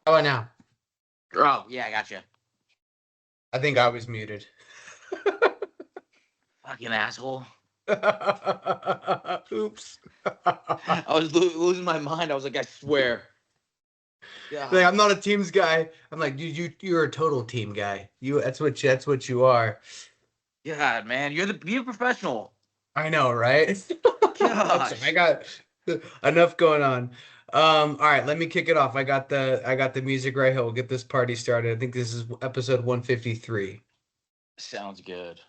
How about now? Oh, yeah, I gotcha. I think I was muted. Fucking asshole. Oops. I was losing my mind. I was like, I swear. Like, God. I'm not a teams guy. I'm like, dude, you're a total team guy. That's what you are. God, man. You're a professional. I know, right? I'm sorry. I Gosh. got enough going on. All right, let me kick it off. I got the music right here. We'll get this party started. I think this is episode 153. Sounds good.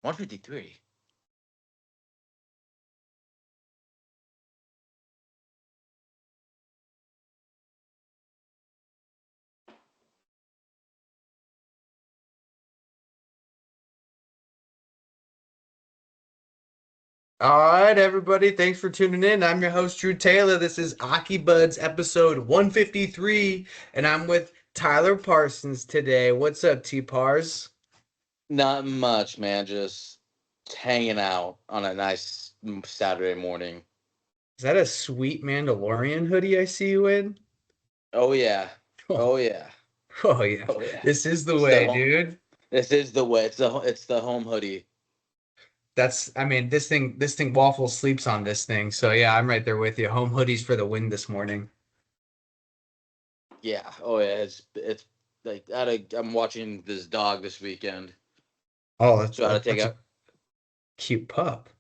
153. All right, everybody. Thanks for tuning in. I'm your host, Drew Taylor. This is Ockey Budz episode 153, and I'm with Tyler Parsons today. What's up, T-Pars? Not much, man. Just hanging out on a nice Saturday morning. Is that a sweet Mandalorian hoodie I see you in? Oh, yeah. Oh, Oh, yeah. oh yeah. Oh, yeah. This is the It's the way, home. dude. This is the way. It's the home hoodie. I mean, this thing Waffle sleeps on this thing. So yeah, I'm right there with you. Home hoodies for the win this morning. Yeah. Oh, yeah. It's like I'm watching this dog this weekend. Oh, So I had to take that's a a cute pup.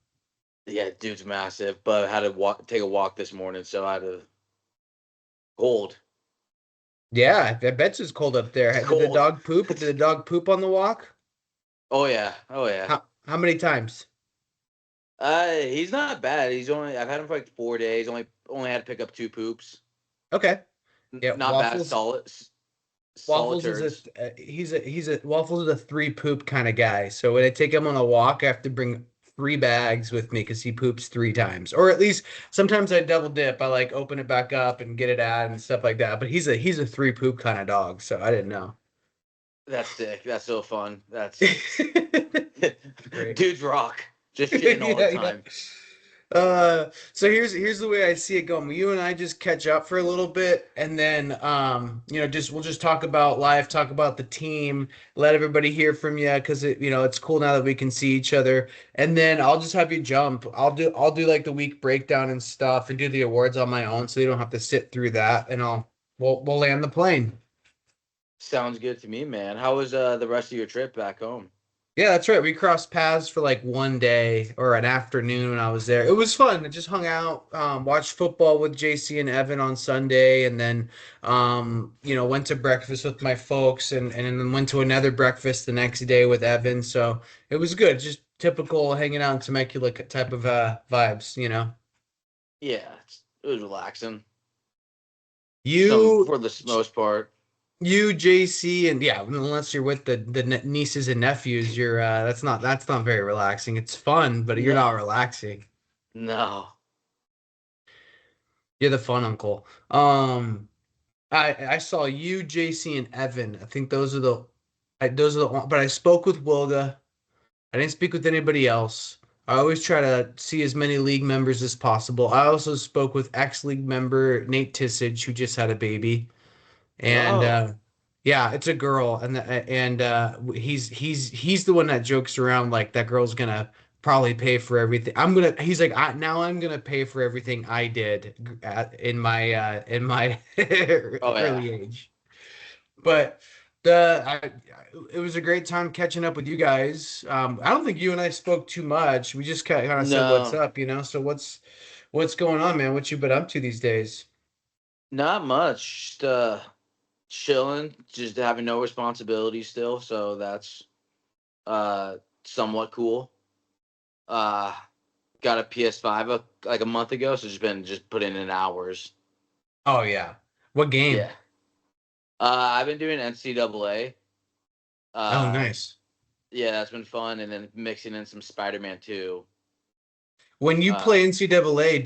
Yeah, dude's massive, but I had to take a walk this morning, so I had to cold. Yeah, I bet it's cold up there. It's Did the cold. dog poop? Did the dog poop on the walk? Oh yeah, oh yeah. How many times? He's not bad. I've had him for like 4 days. Only had to pick up two poops. Okay. Yeah, Not bad. Solid Waffles is turds. a Waffles is a three poop kind of guy. So when I take him on a walk, I have to bring three bags with me because he poops three times, or at least sometimes I double dip. I like open it back up and get it out and stuff like that. But he's a three poop kind of dog, so I didn't know. That's sick. That's so fun. That's Great. dude's rock. Just shitting all the Yeah, yeah. time. So here's the way I see it going. You and I just catch up for a little bit, and then just we'll just talk about life, talk about the team, let everybody hear from you because it's cool now that we can see each other. And then I'll just have you jump. I'll do like the week breakdown and stuff, and do the awards on my own, so you don't have to sit through that. And we'll land the plane. Sounds good to me, man. How was the rest of your trip back home? Yeah, that's right. We crossed paths for like one day or an afternoon when I was there. It was fun. I just hung out, watched football with JC and Evan on Sunday, and then, went to breakfast with my folks, and then went to another breakfast the next day with Evan. So it was good. Just typical hanging out in Temecula type of vibes. Yeah, it was relaxing. Some You for the most part. You, JC, and yeah, unless you're with the nieces and nephews, you're that's not very relaxing. It's fun, but you're No, not relaxing. no. You're the fun uncle. I saw you, JC, and Evan. I think those are the but I spoke with Wilga. I didn't speak with anybody else. I always try to see as many league members as possible. I also spoke with ex-league member Nate Tissage, who just had a baby. And Oh, yeah, it's a girl, and he's the one that jokes around like that girl's gonna probably pay for everything. He's like, now I'm gonna pay for everything I did in my oh yeah. early age. But it was a great time catching up with you guys. I don't think you and I spoke too much. We just kind of said what's No, up. So what's going on, man? What you been up to these days? not much. Just chilling, just having no responsibility still, so that's somewhat cool. Uh got a PS5 like a month ago, so just putting in hours. Oh yeah, what game? Yeah. I've been doing NCAA. Oh, Uh nice. yeah, that's been fun, and then mixing in some Spider-Man 2. When you Uh play NCAA,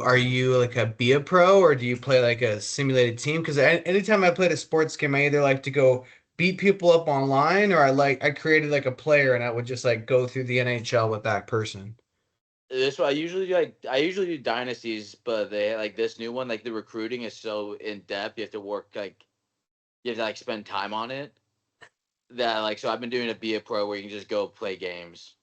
are you like be a pro or do you play like a simulated team? Because anytime I played a sports game, I either like to go beat people up online or I created like a player and I would just like go through the NHL with that person. This one I usually do dynasties, but they like this new one, like the recruiting is so in depth. You have to work like you have to like spend time on it. That like so I've been doing be a pro where you can just go play games.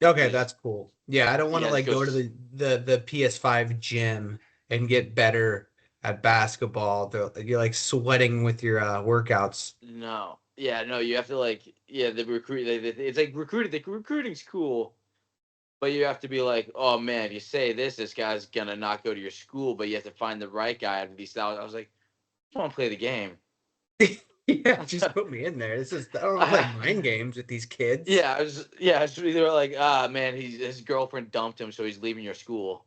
Okay, Just that's cool. Yeah, I don't want to yeah, just like go. go to the PS5 gym and get better at basketball. You're like sweating with your workouts. No, yeah, no. You have to like the recruit. It's like recruiting. The recruiting's cool, but you have to be like, oh man, if you say this guy's gonna not go to your school, but you have to find the right guy out of these styles. I was like, I want to play the game. Yeah, just put me in there. I don't want to play mind games with these kids. They were like, man, his girlfriend dumped him, so he's leaving your school.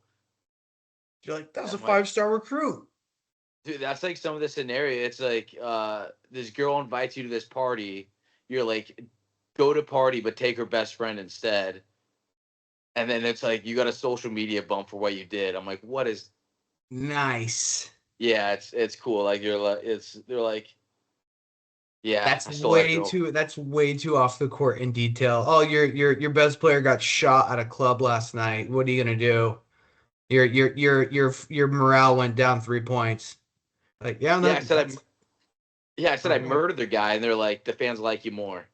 You're like, that was a I'm like, five-star recruit. dude, that's like some of the scenario. It's like, this girl invites you to this party. You're like, go to party, but take her best friend instead. And then it's like you got a social media bump for what you did. I'm like, what is? Nice. Yeah, it's cool. Like they're like, yeah, I stole that girl. That's way too off the court in detail. Oh, your best player got shot at a club last night. What are you gonna do? Your morale went down 3 points. Like, yeah, Yeah, that's I said I murdered the guy, and they're like, the fans like you more.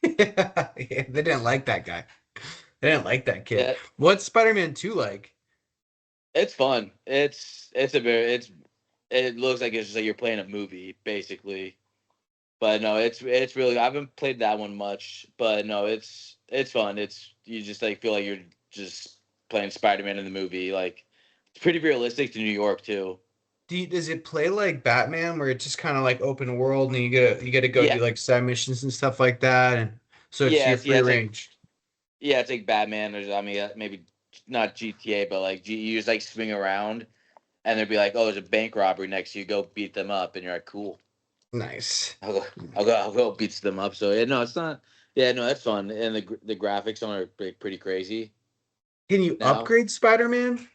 yeah, they didn't like that guy. They didn't like that kid. Yeah, What's Spider-Man 2 like? it's fun. It looks like it's just like you're playing a movie basically. But no, it's really I haven't played that one much, but no, it's fun. It's you just like feel like you're just playing Spider-Man in the movie. Like it's pretty realistic to New York too. Does it play like Batman, where it's just kind of like open world, and you get to go Yeah, do like side missions and stuff like that, and so it's your free it's like range. it's like Batman. Or I mean, maybe not GTA, but like you just like swing around, and they'd be like, "Oh, there's a bank robbery next to you. Go beat them up," and you're like, "Cool." Nice. I'll go beats them up. So yeah, no, it's not. Yeah, no, that's fun, and the graphics on it are pretty crazy Can you now. upgrade Spider-Man?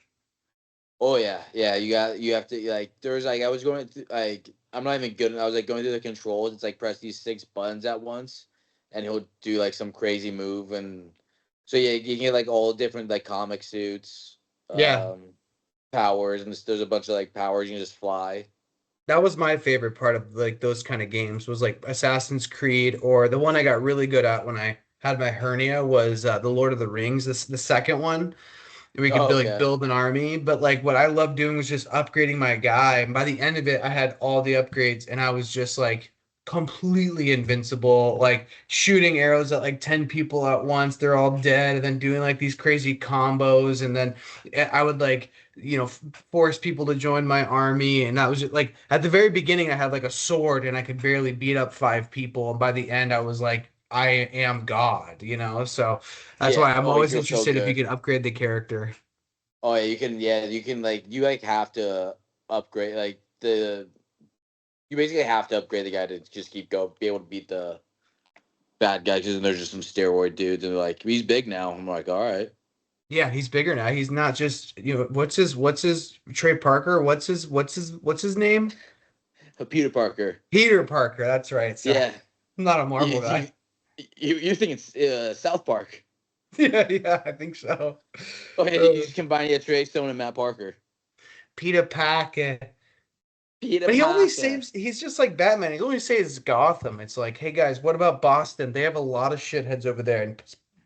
Oh yeah. You have to like. There's like I was going through like I'm not even good. I was like going through the controls. It's like press these 6 buttons at once, and he'll do like some crazy move, and so yeah, you can get like all different like comic suits, Yeah, um, powers, and there's a bunch of like powers you can just fly. that was my favorite part of like those kind of games was like Assassin's Creed, or the one I got really good at when I had my hernia was the Lord of the Rings, the second one. We could Oh, like okay. build an army, but like what I loved doing was just upgrading my guy. And by the end of it, I had all the upgrades and I was just like completely invincible, like shooting arrows at like 10 people at once. They're all dead, and then doing like these crazy combos. And then I would like, force people to join my army. And that was just like at the very beginning, I had like a sword and I could barely beat up 5 people. And by the end, I was like, I am God. So that's Yeah. why I'm Oh, you always feel so interested if you good. can upgrade the character. Oh yeah, you can. Yeah, you can. Like you like have to upgrade. Like the you basically have to upgrade the guy to just be able to beat the bad guys. Because there's just some steroid dudes, and they're like, he's big now. I'm like, all right, Yeah, he's bigger now. He's not just, what's his Trey Parker? What's his name? Peter Parker. Peter Parker. That's right. Sorry. Yeah, I'm not a Marvel you guy. you think it's South Park? Yeah, yeah, I think so. Oh yeah, you Uh, just combine Trey Stone and Matt Parker. Peter Parker. Peter But he only Parker. saves, he's just like Batman. He only saves Gotham. It's like, hey guys, what about Boston? They have a lot of shitheads over there. And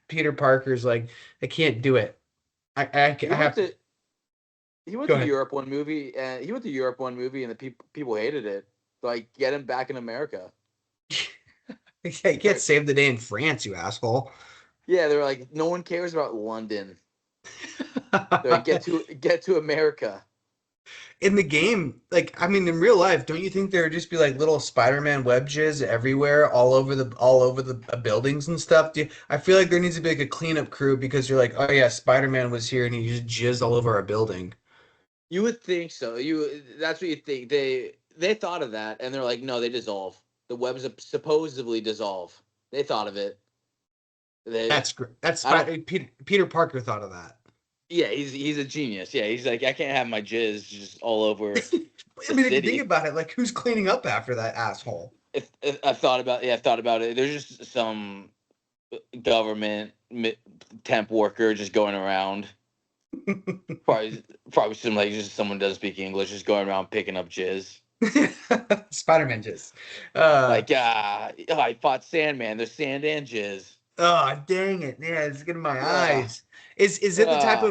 Peter Parker's like, I can't do it. He I went have to to he went go to ahead. Europe one movie, and he went to Europe one movie, and the people hated it. Like, get him back in America. You can't save the day in France, you asshole. Yeah, they're like, no one cares about London. They're like, get to America. In the game, like I mean, in real life, don't you think there would just be like little Spider-Man web jizz everywhere, all over the buildings and stuff? I feel like there needs to be like a cleanup crew because you're like, oh yeah, Spider-Man was here and he just jizzed all over our building. You would think so. That's what you think. They thought of that, and they're like, no, they dissolve. The webs supposedly dissolve. They thought of it. They, That's great. That's I don't. Peter Parker thought of that. Yeah, he's a genius. Yeah, he's like, I can't have my jizz just all over I the mean, if you think city. about it, like who's cleaning up after that asshole? I've thought about it. There's just some government temp worker just going around. Probably some like just someone doesn't speak English, just going around picking up jizz. Spider-Man just. Uh, Like, oh, I fought Sandman. There's sand and jizz. oh, dang it. Yeah, it's getting my Ah, eyes. Is it the type ah.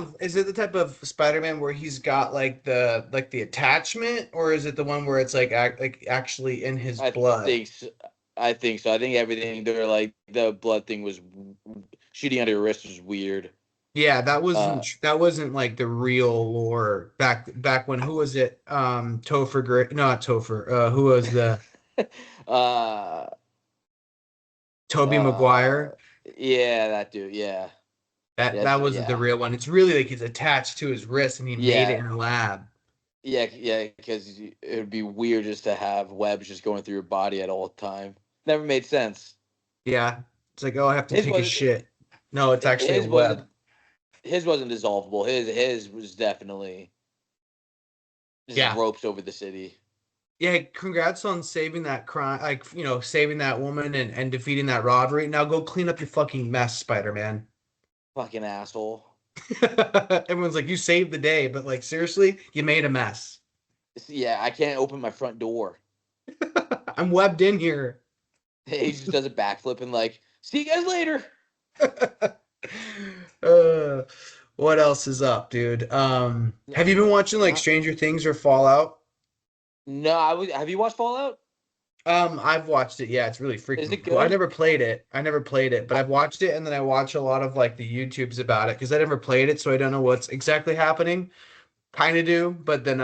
of Spider-Man where he's got like the attachment, or is it the one where it's like actually in his I blood? think so. I think so. I think everything they're like the blood thing was shooting under your wrist was weird. Yeah, Uh, that wasn't like the real lore back when who was it? Topher Gray, no, not Topher. Who was the uh, Toby uh, Maguire? yeah, that dude. Yeah, That yes, wasn't the yeah, real one. It's really like he's attached to his wrist and he made it yeah, in a lab. yeah. Because it would be weird just to have webs just going through your body at all time. Never made sense. Yeah. It's like, oh, I have to His take a was shit. No, it's actually a his web. wasn't his wasn't dissolvable. His was definitely just Yeah. ropes over the city. Yeah, congrats on saving that crime, like, saving that woman and defeating that robbery. Now go clean up your fucking mess, Spider-Man. Fucking asshole. Everyone's like, you saved the day, but like seriously, you made a mess. Yeah, I can't open my front door. I'm webbed in here. He just does a backflip and like, see you guys later. uh, what else is up, dude? Have you been watching like Not, Stranger Things or Fallout? no, I was. Have you watched Fallout? I've watched it. Yeah, it's really Is freaking it cool. I good? never played it. But I, I've watched it and then I watch a lot of like the YouTubes about it because I never played it, so I don't know what's exactly happening. Kind of do, but then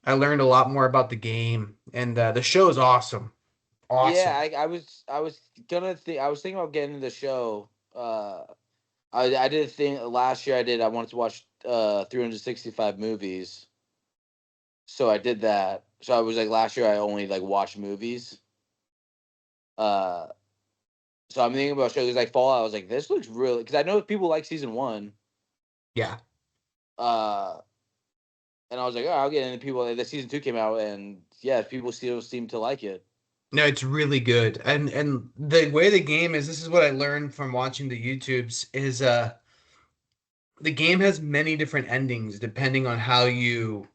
I learned a lot more about the game and the show is awesome. yeah, Awesome. I was thinking about getting the show. I did a thing last year. I wanted to watch 365 movies, so I did that. So I was like last year I only like watched movies. Uh, so I'm thinking about shows like Fallout. I was like, this looks really because I know people like season one. Yeah. Uh, and I was like, oh, I'll get into people. The season two came out, and yeah, people still seem to like it. No, it's really good. And the way the game is, this is what I learned from watching the YouTubes is the game has many different endings depending on how you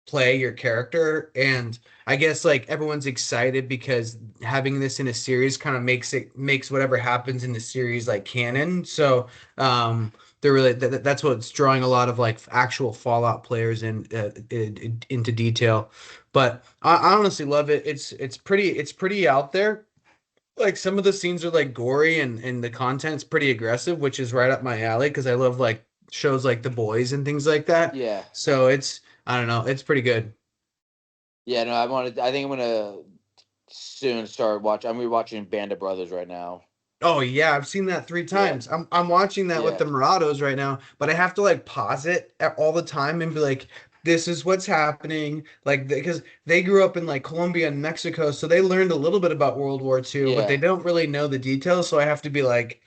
play your character. And I guess like everyone's excited because having this in a series kind of makes whatever happens in the series like canon. So they're really that's what's drawing a lot of like actual Fallout players into detail. But I honestly love it. It's pretty out there. Like some of the scenes are like gory and the content's pretty aggressive, which is right up my alley because I love like shows like The Boys and things like that. Yeah, So it's I don't know, it's pretty good. yeah. No, I wanted. I think I'm gonna soon start watching. I'm rewatching Band of Brothers right now. Oh yeah, I've seen that three Yeah, times. I'm watching that with yeah. the Murados right now, but I have to like pause it all the time and be like, this is what's happening. Like because they grew up in like Colombia and Mexico, so they learned a little bit about World War II, but they Yeah. don't really know the details. So I have to be like,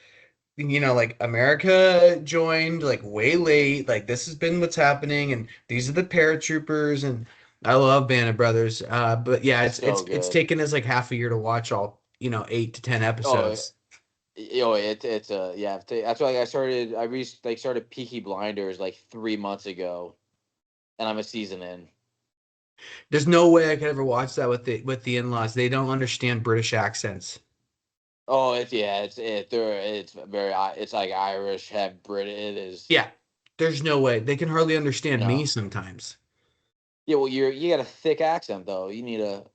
like America joined like way late. Like this has been what's happening, and these are the paratroopers, and I love Band of Brothers. But yeah, So it's good. taken us like half a year to watch all 8 to 10 Oh, episodes. it's a yeah. That's why like, I started Peaky Blinders like 3 months ago, and I'm a season in. There's no way I could ever watch that with the in-laws. They don't understand British accents. Oh, it's very it's like Irish, have Brit. It is Yeah, there's no way. They can hardly understand no. me sometimes. Yeah, well, you got a thick accent though.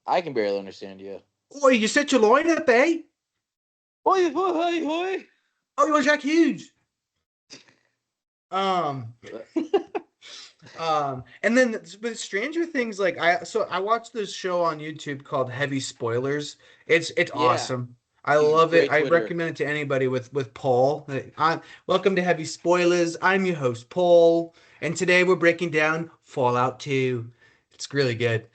I can barely understand you. Oh, you set your line up, eh? Oi, oi, oi, Oh, you're Jack Hughes. Um, oi. and then with Stranger Things, like I watched this show on YouTube called Heavy Spoilers. It's Yeah, awesome. I he's love it. great I Twitter. recommend it to anybody with Paul. Welcome to Heavy Spoilers. I'm your host Paul, and today we're breaking down Fallout 2. It's really good.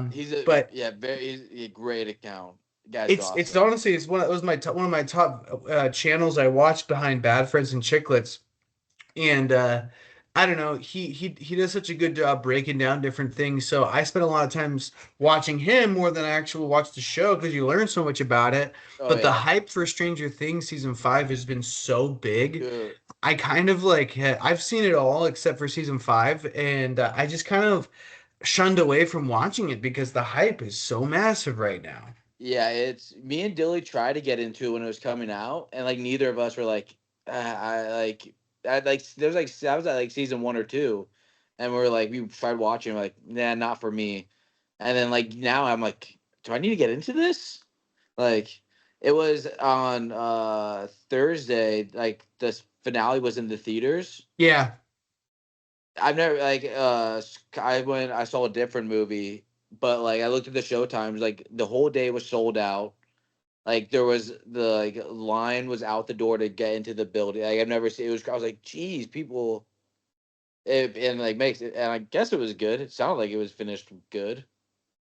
He's a But yeah, he's a great account. Guy's it's awesome. honestly it's one it was one of my top channels I watched behind Bad Friends and Chicklets. And I don't know, he does such a good job breaking down different things. So I spent a lot of times watching him more than I actually watched the show because you learn so much about it. Oh But the yeah, hype for Stranger Things season 5 has been so big. dude. I kind of like I've seen it all except for season 5, and I just kind of shunned away from watching it because the hype is so massive right now. Yeah, it's me and Dilly tried to get into it when it was coming out, and like neither of us were like, I like there's like I was at like season 1 or 2, and we tried watching, we're like, nah, not for me. And then like now I'm like, do I need to get into this? Like, it was on Thursday, like the finale was in the theaters. Yeah, I've never I saw a different movie, but like I looked at the show times, like the whole day was sold out. Like there was the like line was out the door to get into the building. Like I've never seen it was I was like, geez, people and like makes it and I guess it was good. It sounded like it was finished good.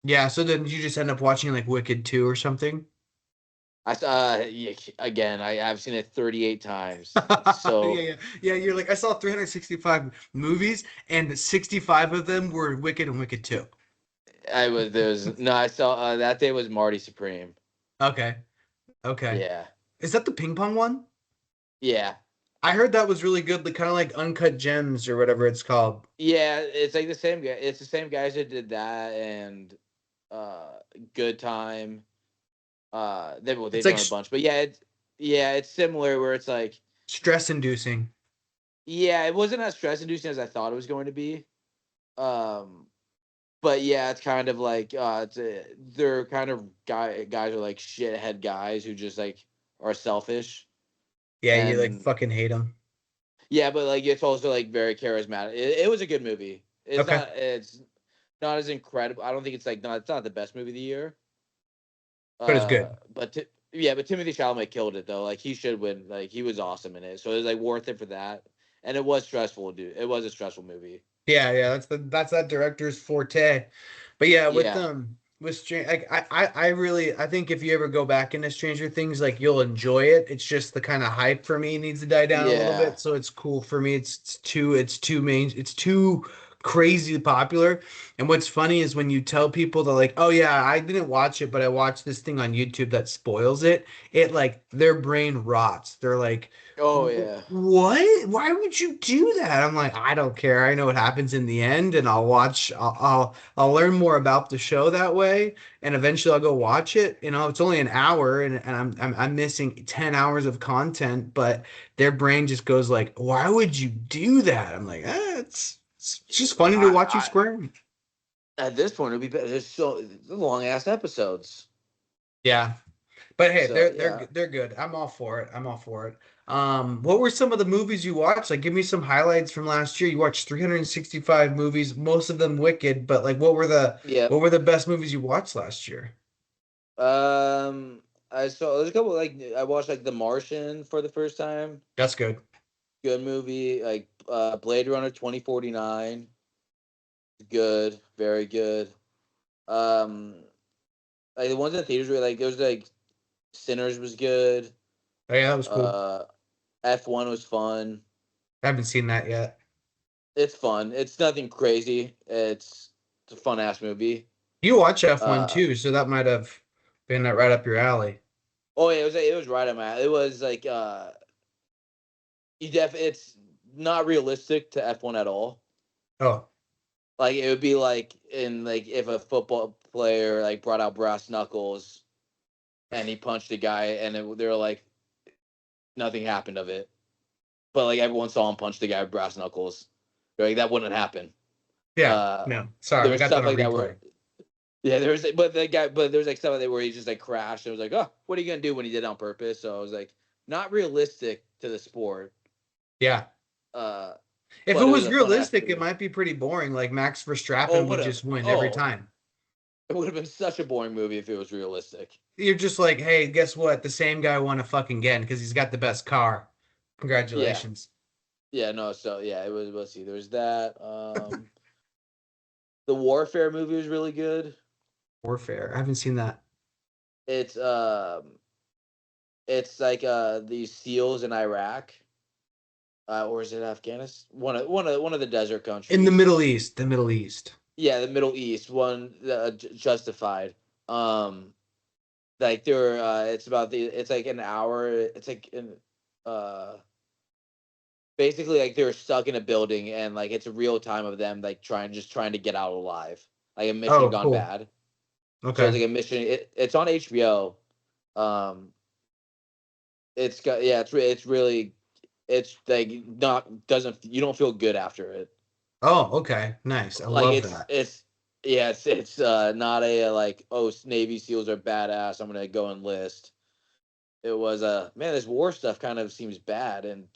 yeah. So then you just end up watching like Wicked 2 or something? Yeah, again, I've seen it 38 times. Yeah, So yeah, yeah. You're like, I saw 365 movies, and 65 of them were Wicked and Wicked 2. there was no I saw that day was Marty Supreme. Okay, okay. Yeah. Is that the ping pong one? Yeah. I heard that was really good, like kind of like Uncut Gems or whatever it's called. Yeah, it's like the same guy. It's the same guys that did that and uh Good Time. It's they've like done a bunch, but it's similar where it's like stress inducing. yeah, it wasn't as stress inducing as I thought it was going to be. Um, but yeah, it's kind of like they're kind of guys are like shithead guys who just like are selfish Yeah, you like and fucking hate them. yeah, but like it's also like very charismatic. It was a good movie. Okay, It's not as incredible. I don't think it's not the best movie of the year. but it's good. Yeah, but Timothy Chalamet killed it though. Like he should win. Like he was awesome in it, so it was like worth it for that. And it was stressful, dude. It was a stressful movie. Yeah, yeah, that's that director's forte. But yeah, Yeah, with Stranger, like I really I think if you ever go back into Stranger Things, like you'll enjoy it. It's just the kind of hype for me needs to die down a little yeah. bit, so it's cool for me. It's too crazy popular. And what's funny is when you tell people that like, oh yeah, I didn't watch it, but I watched this thing on YouTube that spoils it. It like their brain rots. They're like, Oh yeah, what? Why would you do that? I'm like, I don't care. I know what happens in the end, and I'll watch. I'll learn more about the show that way, and eventually I'll go watch it. You know, it's only an hour, and I'm missing 10 hours of content, but their brain just goes like, why would you do that? I'm like, it's just funny to watch you I squirm. at this point it'd be better. There's so long ass episodes. Yeah. But hey, So they're yeah, they're good. I'm all for it. I'm all for it. What were some of the movies you watched? Like, give me some highlights from last year. You watched 365 movies, most of them wicked, but like, yep. what were the best movies you watched last year? I saw there's a couple like I watched like The Martian for the first time. That's good. Good movie. Like Blade Runner 2049. Good, very good. Um, like the ones in the theaters were like it was like Sinners was good. Oh yeah, that was cool. Uh, F1 was fun. I haven't seen that yet. It's fun. It's nothing crazy. It's a fun ass movie. You watch F1 Uh too, so that might have been right up your alley. oh yeah, it was right on my. It was like it's not realistic to F1 at all. Oh, Like it would be like in like if a football player like brought out brass knuckles and he punched a guy and they were like nothing happened of it, but like everyone saw him punch the guy with brass knuckles. They're like that wouldn't happen. yeah. Uh, No, sorry, there we was got that stuff on like that where replay. yeah, but there was like stuff like that where he just like crashed and it was like, oh, what are you gonna do when he did it on purpose? So I was like, not realistic to the sport. Yeah. Uh, If it but it was was a fun ass realistic, it movie. might be pretty boring. Like Max Oh, Verstappen would would have. just win every Oh, time. it would have been such a boring movie if it was realistic. You're just like, hey, guess what? The same guy won a fucking again because he's got the best car. Yeah, Congratulations. yeah, no. So yeah, it was. Let's see. There's that. The Warfare movie was really good. Warfare. I haven't seen that. It's it's like these SEALs in Iraq, or is it Afghanistan? One of the desert In the countries. Middle East. The Middle East. Yeah, the Middle East one, Justified. Like they're it's about the it's like an hour. It's like uh basically like they're stuck in a building and like it's a real time of them like trying to get out alive, like a mission Oh, gone cool. bad. So it's Okay. like a mission. It's on HBO. Um, it's got yeah. It's really it's like not doesn't you don't feel good after it. Oh, okay. Nice. I Like love that. it's yeah. It's not a like oh Navy SEALs are badass. I'm gonna go enlist. It was man. This war stuff kind of seems bad and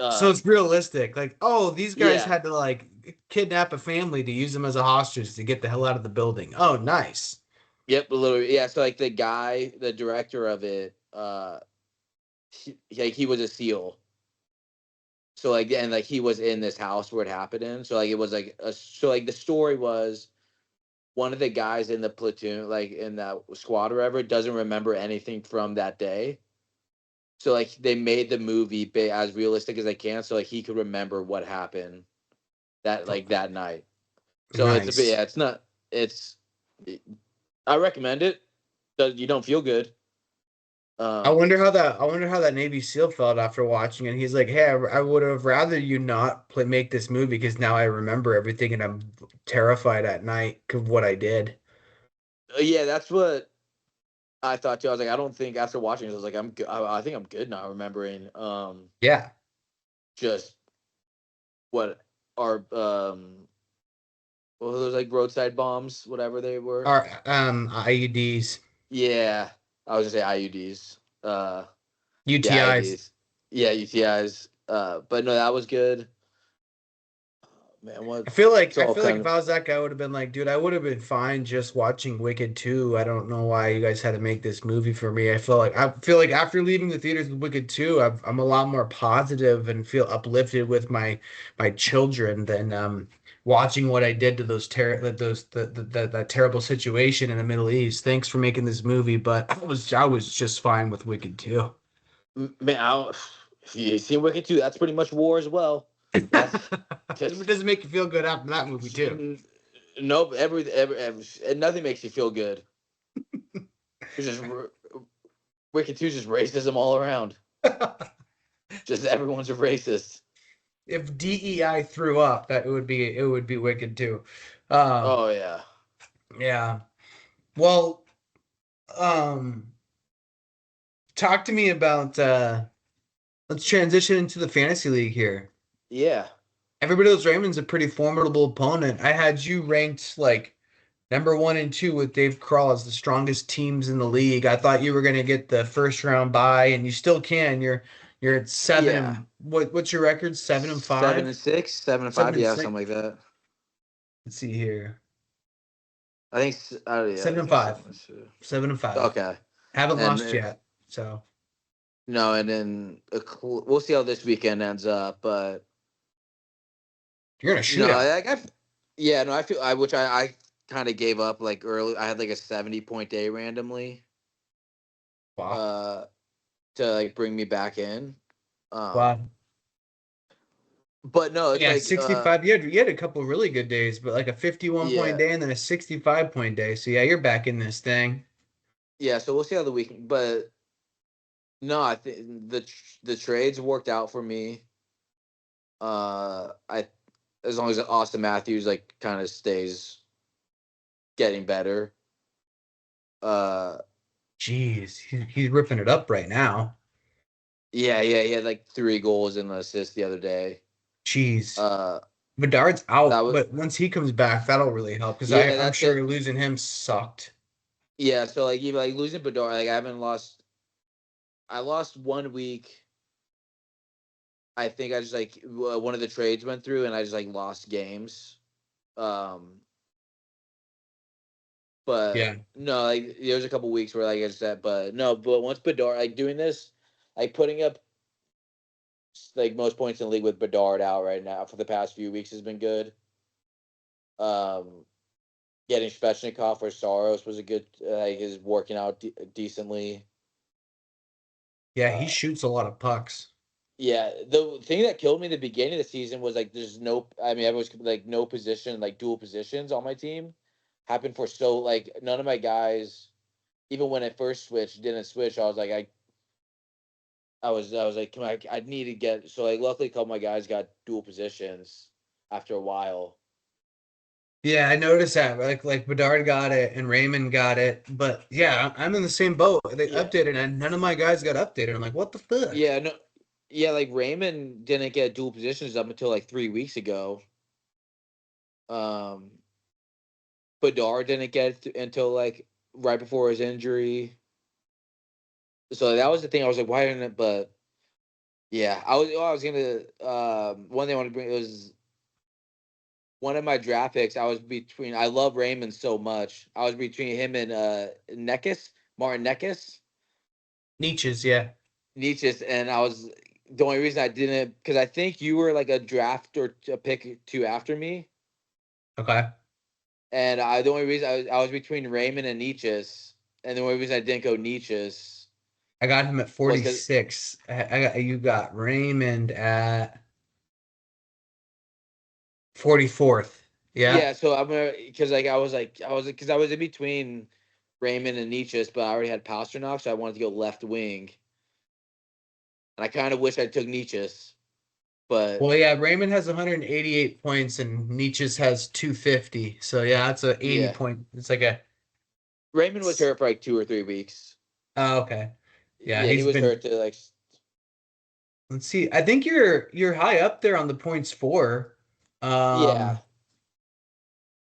So um it's realistic. Like, oh, these guys yeah. had to like kidnap a family to use them as a hostage to get the hell out of the building. Oh, nice. Yep, a little yeah. So like the guy, the director of it, like he was a SEAL. So like and like he was in this house where it happened in. So like it was like so like the story was one of the guys in the platoon, like in that squad or whatever, doesn't remember anything from that day. So like they made the movie as realistic as they can, so like he could remember what happened that night. So it's a bit Nice. yeah, it's not it's I recommend it. You don't feel good. Um, I wonder how that Navy SEAL felt after watching it. He's like, "Hey, I would have rather you not make this movie because now I remember everything and I'm terrified at night of what I did." yeah, that's what I thought too. I was like, I don't think after watching this, I was like, I'm good. I think I'm good now remembering. Yeah. Just what are what were those like roadside bombs, whatever they were. Our IUDs, Yeah, I was gonna say IUDs. Yeah, UTIs. IUDs. Yeah, UTIs. But no, that was good. Man, what? It's I all feel like kind if of I was that guy, I would have been like, dude, I would have been fine just watching Wicked 2. I don't know why you guys had to make this movie for me. I feel like after leaving the theaters with Wicked 2, I'm a lot more positive and feel uplifted with my children than watching what I did to those that terrible situation in the Middle East. Thanks for making this movie, but I was just fine with Wicked 2. man. If you seen Wicked 2, that's pretty much war as well. That's It just doesn't make you feel good after that movie too. nope. And nothing makes you feel good. It's just Wicked 2 is just racism all around. Just everyone's a racist. If DEI threw up, that it would be Wicked too. Oh yeah, Yeah. Well, um, talk to me about let's transition into the fantasy league here. yeah, Everybody knows Raymond's a pretty formidable opponent. I had you ranked like number one and two with Dave Krall as the strongest teams in the league. I thought you were gonna get the first round bye, and you still can. You're at seven yeah. and what's your record? 7-5? 7-6, 7-5, Seven and yeah, six. something like that. Let's see here. I think. Yeah, I Seven and think five. 7-2. 7-5. Okay, Haven't and lost yet. So no, and then we'll see how this weekend ends up. But you're in a no, shootout. yeah, no, I feel I kind of gave up like early. I had like a 70-point day randomly, Wow. uh, to like bring me back in. Um, Wow. but no, it's Yeah, like 65. You had a couple really good days, but like a 51 point yeah, day and then a 65-point day. So yeah, you're back in this thing. yeah. So we'll see how the weekend. But no, I think the trades worked out for me. I as long as Austin Matthews like kind of stays getting better. Uh, Jeez, he's ripping it up right now. yeah, yeah, he had like 3 goals and an assist the other day. Jeez. Uh, Bedard's that out, was but once he comes back, that'll really help because yeah, I'm that's sure it. losing him sucked. Yeah, so like even like losing Bedard, like I haven't lost. I lost 1 week. I think I just like one of the trades went through and I just like lost games. Um, but Yeah. no, like there was a couple weeks where like I said, but no, but once Bedard like doing this, like putting up like most points in the league with Bedard out right now for the past few weeks has been good. Um, getting Svechnikov or Saros was a good like is working out decently. Yeah, he Uh, shoots a lot of pucks. yeah, the thing that killed me at the beginning of the season was like there's no. I mean, everyone's like no position, like dual positions on my team. Happened for so like none of my guys, even when I first switched, didn't switch. I was like I was like, come on, I need to get so like luckily a couple of my guys got dual positions after a while. Yeah, I noticed that. Like Bedard got it and Raymond got it, but yeah, I'm in the same boat. They Yeah. updated and none of my guys got updated. I'm like, what the fuck? Yeah, no, yeah, like Raymond didn't get dual positions up until like 3 weeks ago. Um, Bedard didn't get it until like right before his injury. So that was the thing. I was like, why didn't it? But yeah, I was gonna one thing I want to bring was one of my draft picks. I was between. I love Raymond so much. I was between him and Nekis, Martin Nekis, Nietzsche's, yeah. Nietzsche, and I was the only reason I didn't because I think you were like a draft or a pick two after me. Okay. And the only reason I was between Raymond and Nietzsche's, and the only reason I didn't go Nietzsche's I got him at was because 46. I got you got Raymond at 44th. Yeah. yeah. So I'm gonna because I was because I was in between Raymond and Nietzsche's, but I already had Pasternak, so I wanted to go left wing, and I kind of wish I took Nietzsche's, but Well, yeah, Raymond has 188 points and Nietzsche's has 250. So yeah, that's a 80 yeah, point. It's like a Raymond was hurt for like 2 or 3 weeks. oh, okay. Yeah, Yeah, he he's was been hurt to like let's see. I think you're high up there on the points for. yeah, I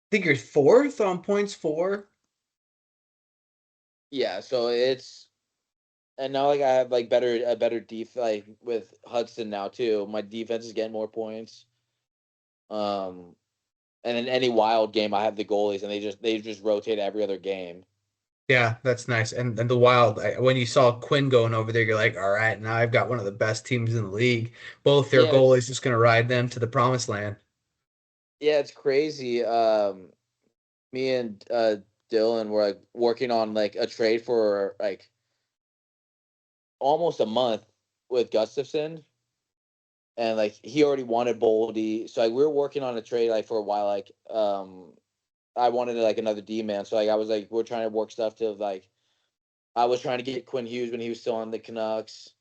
think you're fourth on points for. yeah. So it's and now like I have like better def like with Hudson now too. My defense is getting more points. Um, and in any wild game, I have the goalies, and they just rotate every other game. Yeah, that's nice. And the Wild, when you saw Quinn going over there, you're like, all right, now I've got one of the best teams in the league. Both their Yeah, goalies just gonna ride them to the promised land. it's crazy. Me and Dylan were like working on like a trade for like almost a month with Gustafson, and like he already wanted Boldy, so like we were working on a trade like for a while. Like I wanted like another D man, so like I was like we're trying to work stuff to like I was trying to get Quinn Hughes when he was still on the Canucks.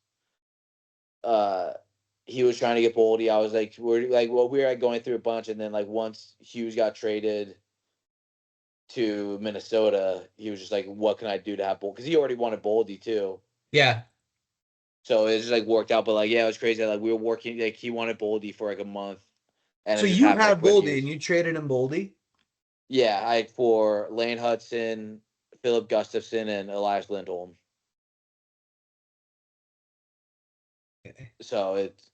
Uh, he was trying to get Boldy. I was like, we're like, well, we were like going through a bunch, and then like once Hughes got traded to Minnesota, he was just like, what can I do to have Boldy? Because he already wanted Boldy too. Yeah. So it just like worked out. But like, yeah, it was crazy. Like we were working, like he wanted Boldy for like a month, and So it just you happened like have Quinn Boldy and Hughes. you traded him Boldy? Yeah, I for Lane Hudson, Philip Gustafson, and Elias Lindholm. Okay. So it's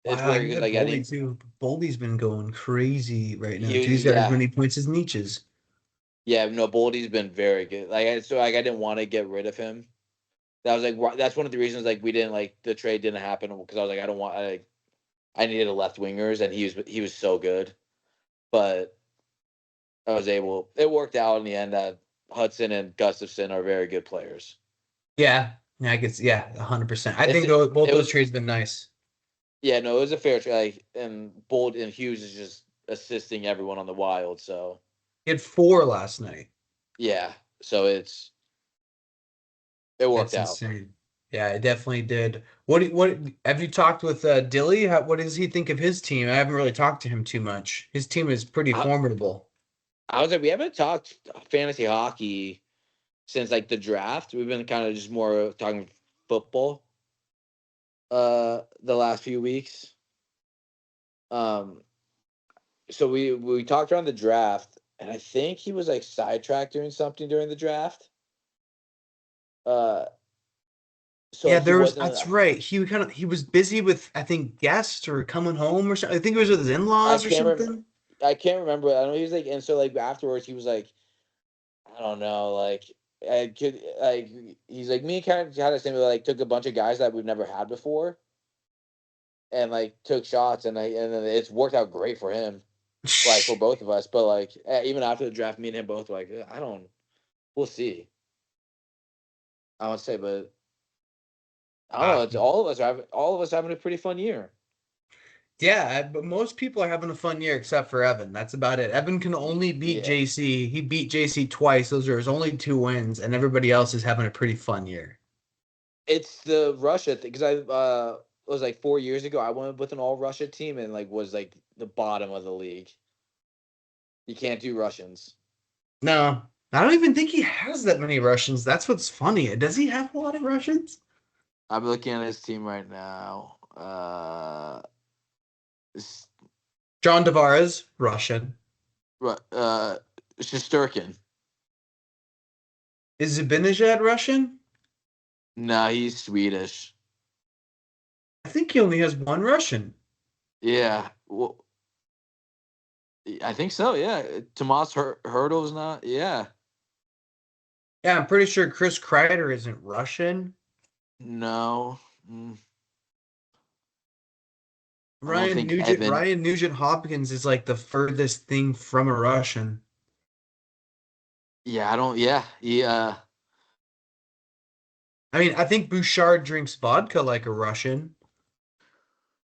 Wow, weird you because had like I Boldy didn't. too. Boldy's been going crazy right now. He He's got as yeah. many points as Nietzsche's. Yeah, no, Boldy's been very good. So like I didn't want to get rid of him. That was like that's one of the reasons like we didn't like the trade didn't happen because I was like I don't want I needed a left wingers and he was so good, but I was able. It worked out in the end that Hudson and Gustafson are very good players. Yeah. Yeah, I guess yeah, 100%. I It's think both it those was trades been nice. yeah no it was a fair trade and Bold and Hughes is just assisting everyone on the Wild so He had 4 last night. yeah so it worked That's out. insane. Yeah, it definitely did. What have you talked with Dilly? What does he think of his team? I haven't really talked to him too much. His team is pretty I, formidable. I was like we haven't talked fantasy hockey since like the draft. We've been kind of just more talking football the last few weeks. Um so we talked around the draft and I think he was like sidetracked doing something during the draft. Uh so Yeah, like he there was wasn't that's right. He was busy with I think guests or coming home or something. I think it was with his I in-laws or can't remember something. I can't remember. I know he was like and so like afterwards he was like I don't know like I could like he's like me kind of similar like took a bunch of guys that we've never had before and like took shots and then it's worked out great for him like for both of us. But like even after the draft, me and him both were like, I don't. We'll see. I would say, but I don't know. Ah, It's all of us having a pretty fun year. yeah, but most people are having a fun year except for Evan. That's about it. Evan can only beat Yeah, JC. He beat JC twice. Those are his only 2 wins, and everybody else is having a pretty fun year. It's the Russia thing because it was like 4 years ago. I went with an all Russia team and like was like the bottom of the league. You can't do Russians. No, I don't even think he has that many Russians. That's what's funny. Does he have a lot of Russians? I'm looking at his team right now. S- John Tavares, Russian. Shesterkin. Is Zibanejad Russian? No, he's Swedish. I think he only has one Russian. Yeah, well, I think so. Yeah, Tomas Hurdle's not. Yeah, Yeah, I'm pretty sure Chris Kreider isn't Russian. no, mm, I don't Ryan think Nugent Evan. Ryan Nugent Hopkins is like the furthest thing from a Russian. Yeah, I don't. Yeah, he. I mean, I think Bouchard drinks vodka like a Russian.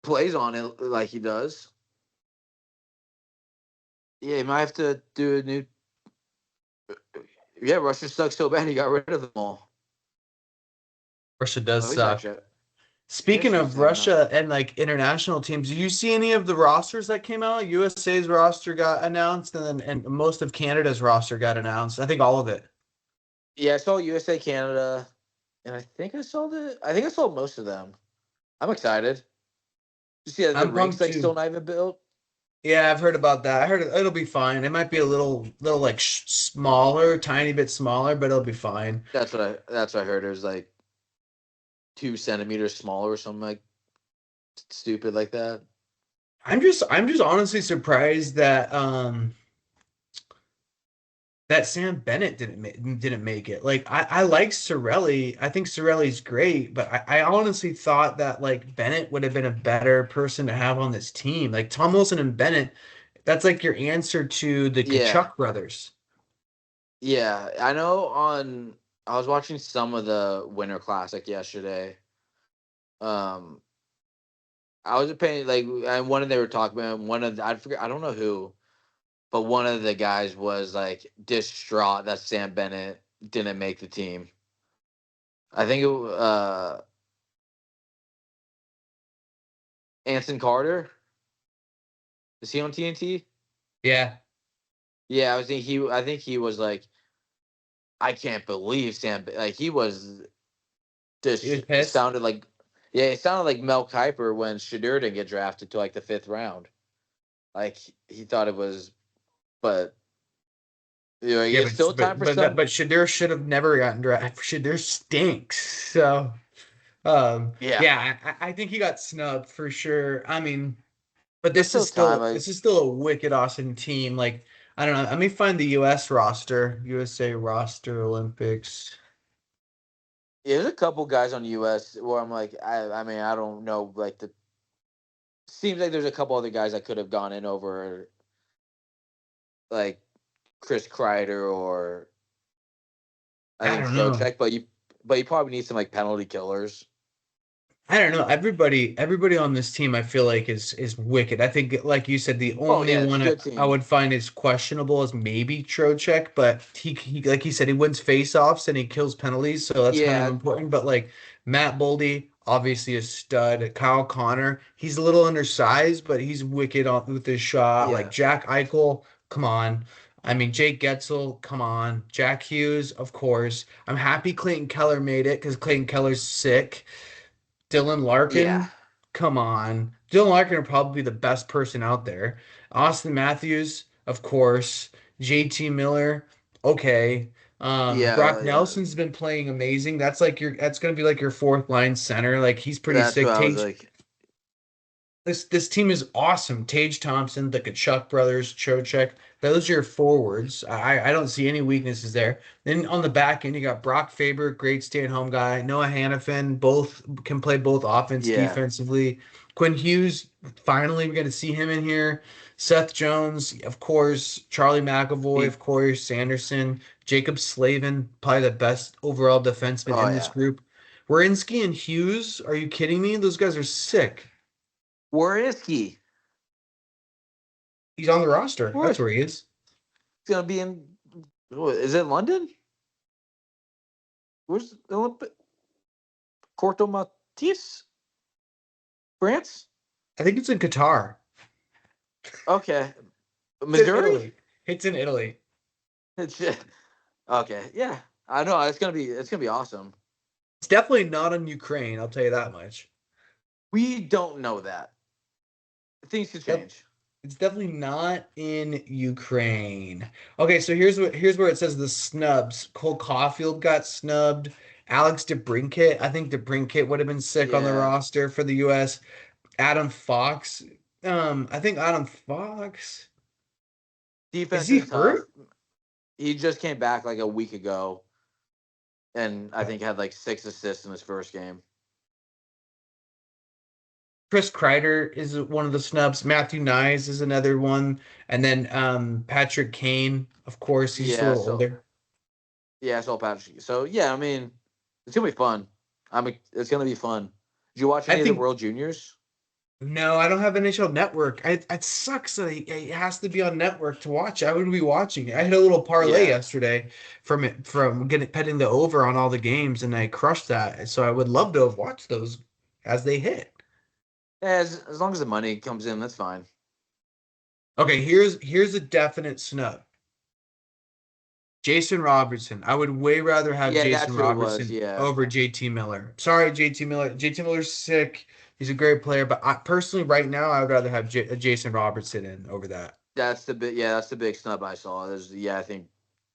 Plays on it like he does. Yeah, he might have to do a new. Yeah, Russia sucks so bad he got rid of them all. Russia does Oh, he's suck. actually. He's Speaking actually of saying that. Russia and like international teams, did you see any of the rosters that came out? USA's roster got announced, and most of Canada's roster got announced. I think all of it. Yeah, I saw USA Canada, and I think I saw the. I think I saw most of them. I'm excited. You see, the I'm rinks pumped like still too. not even built. Yeah, I've heard about that. I heard it'll be fine. It might be a little like smaller, tiny bit smaller, but it'll be fine. That's what I heard. It was like 2 centimeters smaller or something like stupid like that. I'm just honestly surprised that that Sam Bennett didn't make it. Like I like Sorelli. I think Sorelli's great, but I honestly thought that like Bennett would have been a better person to have on this team. Like Tom Wilson and Bennett, that's like your answer to the Yeah, Kachuk brothers. yeah. I know. I was watching some of the Winter Classic yesterday. Um, I was paying like, and one of they were talking about one of I forget I don't know who, but one of the guys was like distraught that Sam Bennett didn't make the team. I think Anson Carter, is he on TNT? Yeah, Yeah, I think he was like, I can't believe like he was he was just pissed. sounded like, yeah, it sounded like Mel Kiper when Shadur didn't get drafted to like the fifth round. Like he thought it was, but you know, Yeah, it's still time for but some. Shadur should have never gotten drafted. Shadur stinks. So Yeah, yeah, I think he got snubbed for sure. I mean, but there's still time. this is still a wicked awesome team. Like I don't know. Let me find the U.S. roster, USA roster, Olympics. Yeah, there's a couple guys on US where I'm like, I mean, I don't know, like the seems like there's a couple other guys that could have gone in over like Chris Kreider or I I think don't know. Trocheck, but you probably need some like penalty killers. I don't know. Everybody on this team, I feel like is wicked. I think, like you said, the Oh only yeah, it's a one good I team. would find is questionable is maybe Trocheck, but he like he said, he wins faceoffs and he kills penalties, so that's kind of Yeah, important. But like Matt Boldy, obviously a stud. Kyle Connor, he's a little undersized, but he's wicked on with his shot. Like yeah, Jack Eichel, come on. I mean, Jake Getzel, come on. Jack Hughes, of course. I'm happy Clayton Keller made it because Clayton Keller's sick. Dylan yeah, Larkin, come on. Dylan Larkin are probably the best person out there. Austin Matthews, of course. JT Miller, okay. Brock yeah. Nelson's been playing amazing. That's gonna be like your fourth line center. Like he's pretty That's what sick. I was like. This team is awesome. Tage Thompson, the Kachuk brothers, Trocheck. Those are your forwards. I don't see any weaknesses there. Then on the back end, you got Brock Faber, great stay-at-home guy. Noah Hannafin, both can play both offense, Yeah, defensively. Quinn Hughes, finally we're gonna see him in here. Seth Jones, of course. Charlie McAvoy, he. of course. Sanderson, Jacob Slavin, probably the best overall defenseman Oh in this yeah. group. Werenski and Hughes, are you kidding me? Those guys are sick. Where is he? He's on the roster. Where That's he's where he is. gonna be in? Is it London? Where's the Olympic? Corto Maltese, France. I think it's in Qatar. Okay, It's in Missouri. Italy. It's in Italy. It's okay. Yeah, I know it's gonna be awesome. It's definitely not in Ukraine, I'll tell you that much. We don't know that. Things could Yep. change. It's definitely not in Ukraine. Okay, so here's where it says the snubs. Cole Caulfield got snubbed. Alex DeBrincat, I think DeBrincat would have been sick on the Yeah, roster for the US. Adam Fox, I think Adam Fox, is defense he is tough. hurt? He just came back like a week ago, and I Okay. think had like 6 assists in his first game. Chris Kreider is one of the snubs. Matthew Nyes is another one, and then Patrick Kane, of course, he's a Yeah, little so older. yeah, so Patrick. So yeah, I mean, it's gonna be fun. It's gonna be fun. Did you watch I any of the think World Juniors? no, I don't have NHL Network. It sucks that it has to be on network to watch. I would be watching it. I had a little parlay Yeah, yesterday from getting petting the over on all the games, and I crushed that. So I would love to have watched those as they hit. as long as the money comes in, that's fine. Okay, here's a definite snub. Jason Robertson. I would way rather have Yeah, Jason that's who it was. Robertson Yeah, over JT Miller. Sorry, JT Miller. JT Miller's sick. He's a great player, but personally, right now, I would rather have Jason Robertson in over that. that's the big snub I saw. Yeah, I think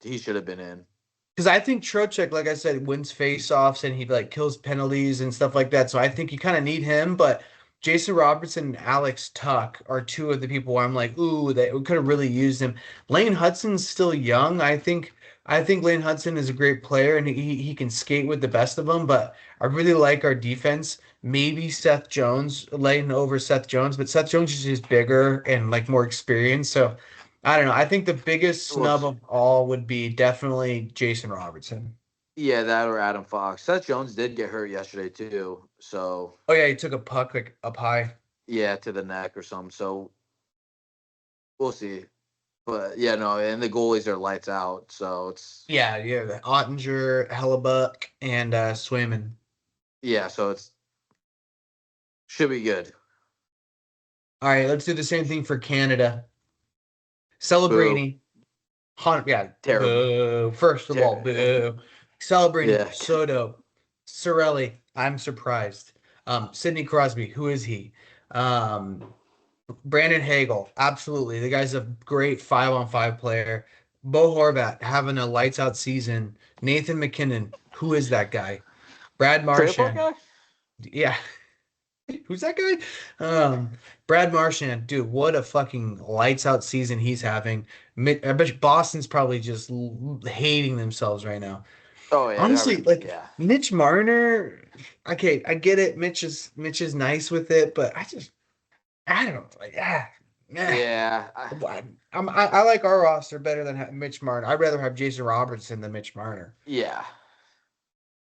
he should have been in. Because I think Trocheck, like I said, wins faceoffs and he like kills penalties and stuff like that. So I think you kind of need him. But Jason Robertson and Alex Tuck are two of the people where I'm like, ooh, they we could have really used him. Lane Hudson's still young. I think Lane Hudson is a great player and he can skate with the best of them. But I really like our defense. Maybe Seth Jones, Lane over Seth Jones, but Seth Jones is just bigger and like more experienced. So I don't know. I think the biggest Well, snub of all would be definitely Jason Robertson. yeah, that or Adam Fox. Seth Jones did get hurt yesterday too, so Oh yeah, he took a puck like up high. yeah, to the neck or something. So we'll see. But yeah, no, and the goalies are lights out, so it's Yeah, yeah. Ottinger, Hellebuck, and Swayman. yeah, so it's should be good. All right, let's do the same thing for Canada. Boo, Celebrini, yeah, terrible. boo. First of all, boo. Celebrini, Yeah, Soto, Sorelli. I'm surprised. Sidney Crosby, who is he? Um, Brandon Hagel, absolutely. The guy's a great 5-on-5 player. Bo Horvat having a lights out season. Nathan McKinnon, who is that guy? Brad trailer park Marchand, guy. yeah, who's that guy? Um, Brad Marchand, dude, what a fucking lights out season he's having. I bet Boston's probably just hating themselves right now. Oh yeah, they're Honestly, having like yeah, Mitch Marner, okay, I get it. Mitch is nice with it, but I don't know, like yeah. yeah, I like our roster better than Mitch Marner. I'd rather have Jason Robertson than Mitch Marner. yeah.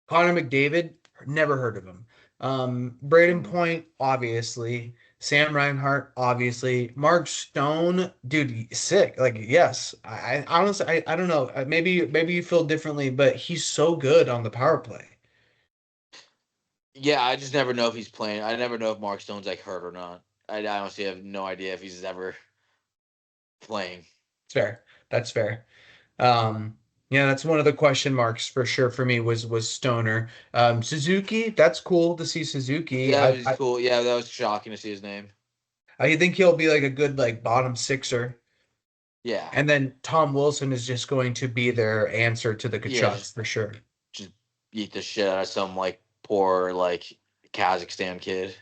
Connor McDavid, never heard of him. Braden Mm. Point, obviously. Sam Reinhart, obviously. Mark Stone, dude, sick. Like, yes. I honestly, I don't know. Maybe you feel differently, but he's so good on the power play. Yeah, I just never know if he's playing. I never know if Mark Stone's like hurt or not. I honestly have no idea if he's ever playing. It's fair. That's fair. Yeah, that's one of the question marks for sure for me was Stoner. Suzuki, that's cool to see Suzuki. Yeah, that was cool. Yeah, that was shocking to see his name. I think he'll be like a good like bottom sixer. Yeah, And then Tom Wilson is just going to be their answer to the yeah, Kachucks for sure. just beat the shit out of some like poor like Kazakhstan kid.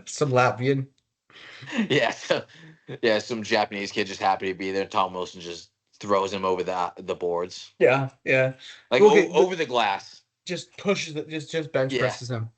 Some Latvian. Yeah, yeah, some Japanese kid just happy to be there. Tom Wilson just throws him over the boards, Yeah, yeah. like Okay, over the glass. just pushes it, just bench Yeah, presses him.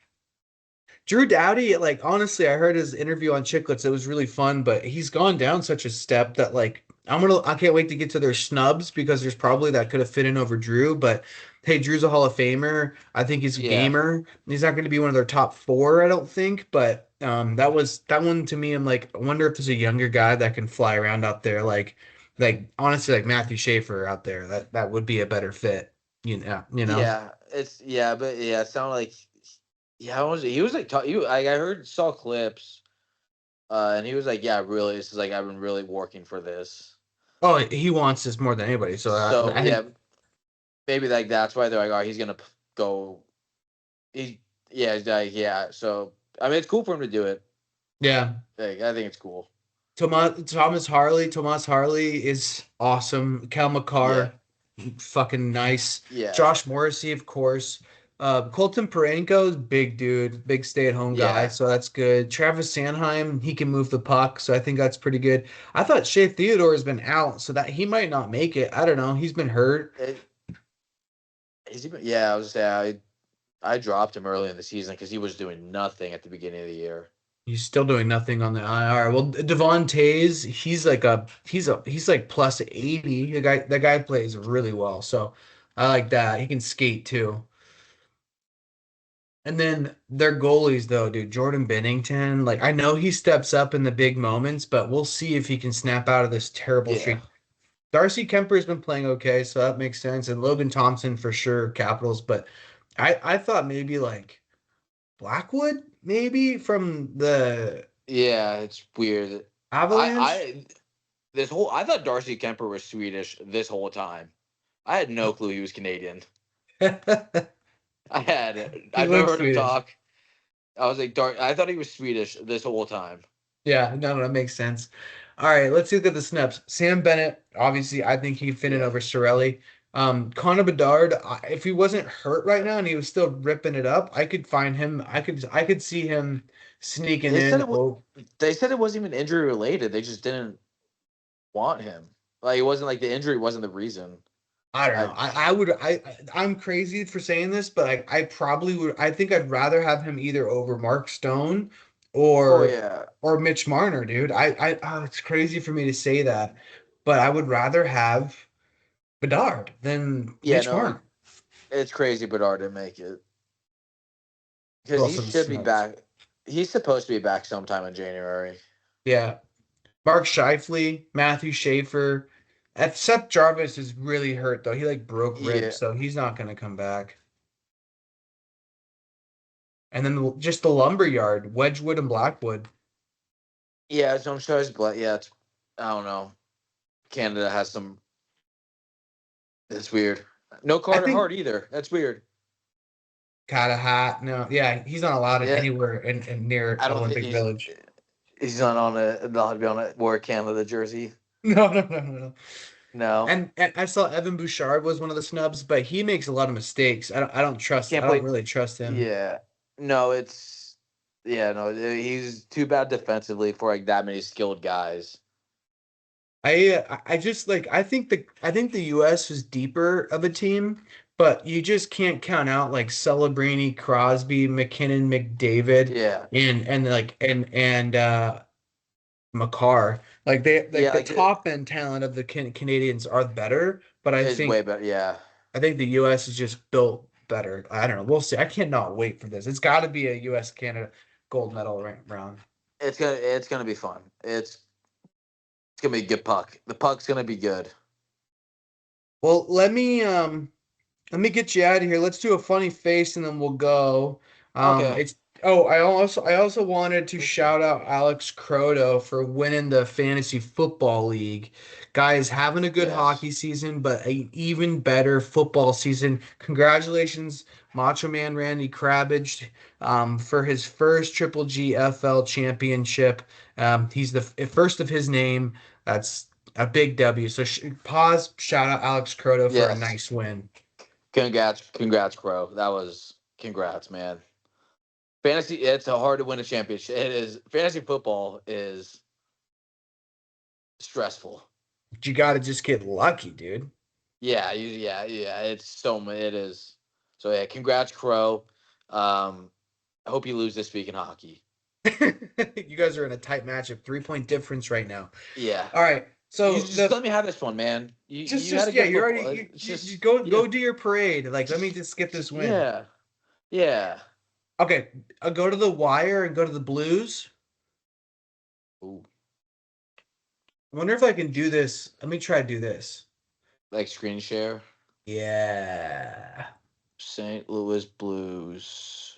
Drew Doughty, like honestly, I heard his interview on Chicklets. It was really fun, but he's gone down such a step that like I can't wait to get to their snubs because there's probably that could have fit in over Drew. But hey, Drew's a Hall of Famer. I think he's a yeah, gamer. He's not going to be one of their top four, I don't think. But that one to me. I'm like, I wonder if there's a younger guy that can fly around out there, like honestly, like Matthew Schaefer out there. That would be a better fit. You know. yeah. It's yeah, but yeah, it sounded like Yeah, he was like, I heard, saw clips, and he was like, yeah, really, this is like, I've been really working for this. Oh, he wants this more than anybody. So So I think, yeah, maybe like that's why they're like, oh, he's gonna go. He, yeah, he's like, yeah. So I mean, it's cool for him to do it. yeah. Like, I think it's cool. Thomas Harley is awesome. Cal Yeah, McCarr, fucking nice. yeah, Josh Morrissey, of course. Colton Perenko is big dude, big stay-at-home guy, yeah. so that's good. Travis Sanheim, he can move the puck, so I think that's pretty good. I thought Shea Theodore has been out, so that he might not make it. I don't know. He's been hurt. It, yeah, I was say I dropped him early in the season because he was doing nothing at the beginning of the year. He's still doing nothing on the IR. Well, Devon Tays, he's like plus 80. The guy plays really well. So I like that. He can skate too. And then their goalies though, dude, Jordan Bennington, like I know he steps up in the big moments, but we'll see if he can snap out of this terrible Yeah, streak. Darcy Kemper's been playing okay, so that makes sense. And Logan Thompson for sure, Capitals, but I thought maybe like Blackwood, maybe from the yeah, it's weird. Avalanche. I I thought Darcy Kemper was Swedish this whole time. I had no clue he was Canadian. He I've never looks heard him Swedish. talk. I was like, I thought he was Swedish this whole time. Yeah, no, that makes sense. All right, let's look at the snaps. Sam Bennett, obviously, I think he'd fit in Yeah. over Sorelli. Connor Bedard, if he wasn't hurt right now and he was still ripping it up, I could find him. I could see him sneaking They said in. it. Oh, They said it wasn't even injury related. They just didn't want him. Like, it wasn't like the injury wasn't the reason. I don't know. I. I'm crazy for saying this, but I probably would. I think I'd rather have him either over Mark Stone Oh or yeah. or Mitch Marner, dude. It's crazy for me to say that, but I would rather have Bedard than Yeah. Mitch No, Marner. it's crazy. Bedard didn't make it because he Also the should be Snugs. back. He's supposed to be back sometime in January. Yeah. Mark Scheifele, Matthew Schaefer. Except Jarvis is really hurt though. He like broke ribs, Yeah. so he's not gonna come back. And then just the lumber yard, Wedgwood and Blackwood. Yeah. So I'm sure it's but yeah. It's, I don't know. Canada has some. It's weird. No I Carter think Hart either. That's weird. Hat. No, yeah, he's not allowed Yeah. anywhere in near I don't think Olympic Village. he's not on a not be on a War Canada jersey. No. No. And I saw Evan Bouchard was one of the snubs, but he makes a lot of mistakes. Can't I don't play. really trust him. Yeah. No, it's yeah, no, he's too bad defensively for like that many skilled guys. I just like I think the US is deeper of a team, but you just can't count out like Celebrini, Crosby, McKinnon, McDavid, Yeah. and McCarr. Like they like Yeah, the like top end talent of the Canadians are better, but it's way better. Yeah. I think the US is just built better. I don't know. We'll see. I cannot wait for this. It's got to be a US Canada gold medal round. It's gonna be fun. It's gonna be a good puck. The puck's gonna be good. Well, let me get you out of here. Let's do a funny face and then we'll go. Okay. It's oh, I also wanted to shout out Alex Croto for winning the fantasy football league. Guys, having a good Yes. hockey season, but an even better football season. Congratulations, Macho Man Randy Krabbage, for his first Triple GFL Championship. He's the first of his name. That's a big W. So pause. Shout out Alex Croto for a Yes. nice win. Congrats, Crow. That was congrats, man. Fantasy, it's hard to win a championship. It is fantasy football is stressful. You got to just get lucky, dude. Yeah, yeah. It's it is. So yeah, congrats, Crow. I hope you lose this week in hockey. You guys are in a tight matchup, 3 point difference right now. Yeah, All right, you so just the let me have this one, man. You had a yeah, good you're football. already It's you just go yeah, do your parade. Like, let me just just get this just win. yeah. Okay, I'll go to the Wire and go to the Blues. Ooh, I wonder if I can do this. Let me try to do this. like screen share. Yeah. St. Louis Blues.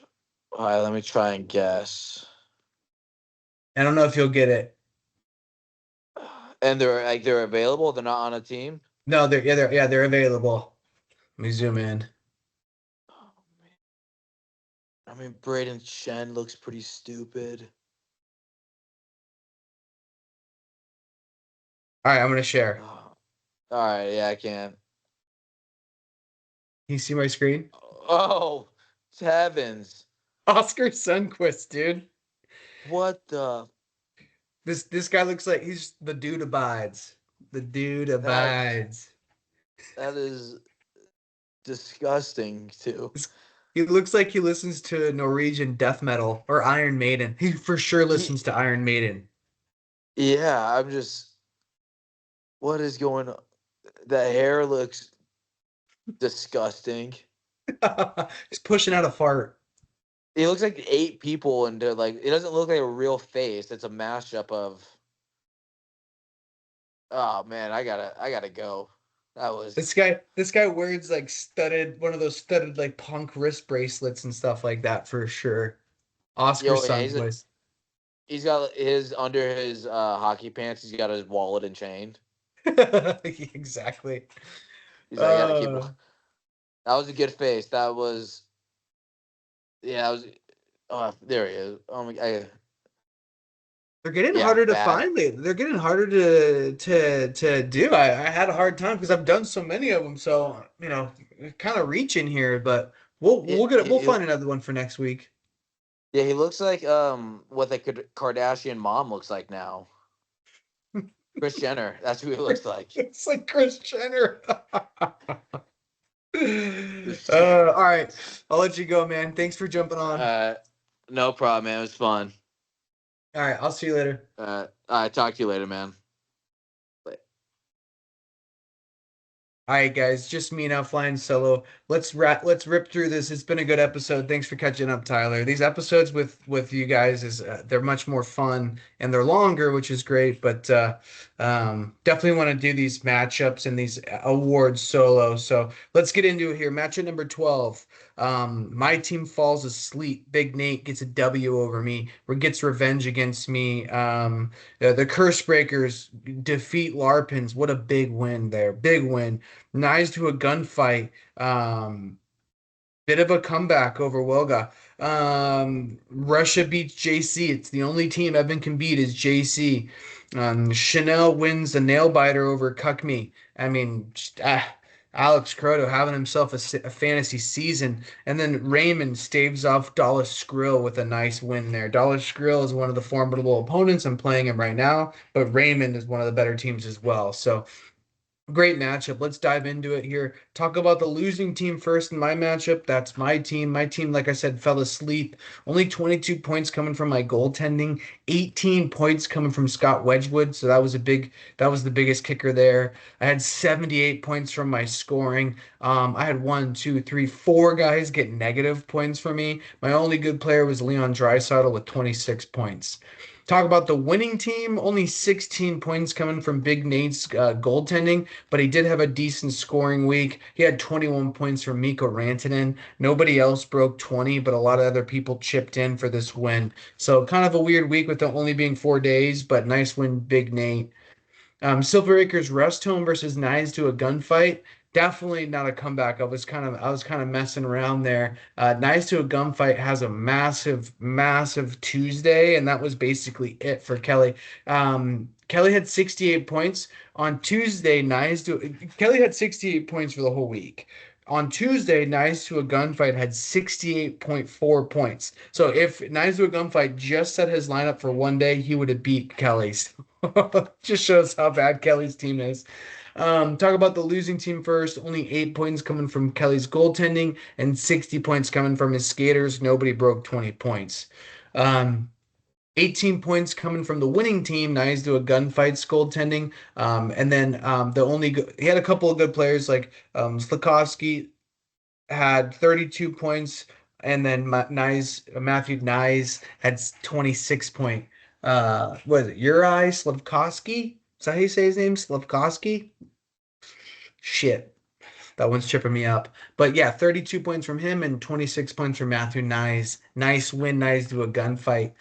All right, let me try and guess. I don't know if you'll get it. And they're available. They're not on a team. No, they're available. Let me zoom in. Oh, man. I mean, Braden Shen looks pretty stupid. All right, I'm gonna share. Oh, all right, yeah, I can. Can you see my screen? Oh, heavens! Oscar Sundquist, dude. What the? This guy looks like he's the dude abides. The dude That abides. that is disgusting too. He looks like he listens to Norwegian death metal or Iron Maiden. He for sure He, listens to Iron Maiden. yeah, I'm just. What is going on? The hair looks disgusting. He's pushing out a fart. It looks like eight people, and they're like, it doesn't look like a real face. It's a mashup of. Oh man, I gotta go. That was This guy wears like studded one of those studded like punk wrist bracelets and stuff like that for sure. Oscar yo. Yeah, Sundquist. he's got his under his hockey pants. He's got his wallet and chain. Exactly. He's like, I gotta keep. Uh, That was a good face. That was yeah. That was. Oh, there he is. Oh my. they're getting Yeah, harder to bad. find lately. They're getting harder to do. I had a hard time because I've done so many of them. So kind of reaching here, but we'll get it. We'll find another one for next week. Yeah, he looks like what the Kardashian mom looks like now. Chris Jenner. That's who he looks like. It's like Chris Jenner. All right, I'll let you go, man. Thanks for jumping on. No problem, man. It was fun. All right, I'll see you later. I talk to you later, man. All right, guys, just me now flying solo. Let's rip through this. It's been a good episode. Thanks for catching up, Tyler. These episodes with you guys is they're much more fun and they're longer, which is great. But definitely want to do these matchups and these awards solo. So let's get into it here. Matchup number 12. My team falls asleep. Big Nate gets a W over me, or gets revenge against me. The Curse Breakers defeat Larpins. What a big win there. Big win. Nice to a gunfight. Bit of a comeback over Wilga. Russia beats JC. It's the only team Evan can beat is JC. Chanel wins the nail biter over Cuck Me. I mean, Alex Croto having himself a fantasy season. And then Raymond staves off Dallas Skrill with a nice win there. Dallas Skrill is one of the formidable opponents. I'm playing him right now, but Raymond is one of the better teams as well. So great matchup. Let's dive into it here. Talk about the losing team first in my matchup. That's my team. My team, like I said, fell asleep. Only 22 points coming from my goaltending, 18 points coming from Scott Wedgwood. So that was the biggest kicker there. I had 78 points from my scoring. I had one, two, three, four guys get negative points for me. My only good player was Leon Draisaitl with 26 points. Talk about the winning team, only 16 points coming from Big Nate's goaltending, but he did have a decent scoring week. He had 21 points from Mikko Rantanen. Nobody else broke 20, but a lot of other people chipped in for this win. So kind of a weird week with it only being 4 days, but nice win, Big Nate. Silver Acres Rust Home versus Knives to a gunfight. Definitely not a comeback. I was kind of messing around there. Knives to a gunfight has a massive Tuesday, and that was basically it for Kelly. Kelly had 68 points on Tuesday. Kelly had 68 points for the whole week. On Tuesday, Knives to a Gunfight had 68.4 points. So if Knives to a Gunfight just set his lineup for one day, he would have beat Kelly's. Just shows how bad Kelly's team is. Talk about the losing team first. Only 8 points coming from Kelly's goaltending and 60 points coming from his skaters. Nobody broke 20 points. Um, 18 points coming from the winning team. Nice to a gunfight goaltending. And then he had a couple of good players like Slakowski had 32 points, and then Matthew Nyes had 26 point. What is it? Uri Slavkovsky? Is that how you say his name? Slavkovsky? Shit. That one's tripping me up. But yeah, 32 points from him and 26 points from Matthew Nyes. Nice win, nice to a gunfight.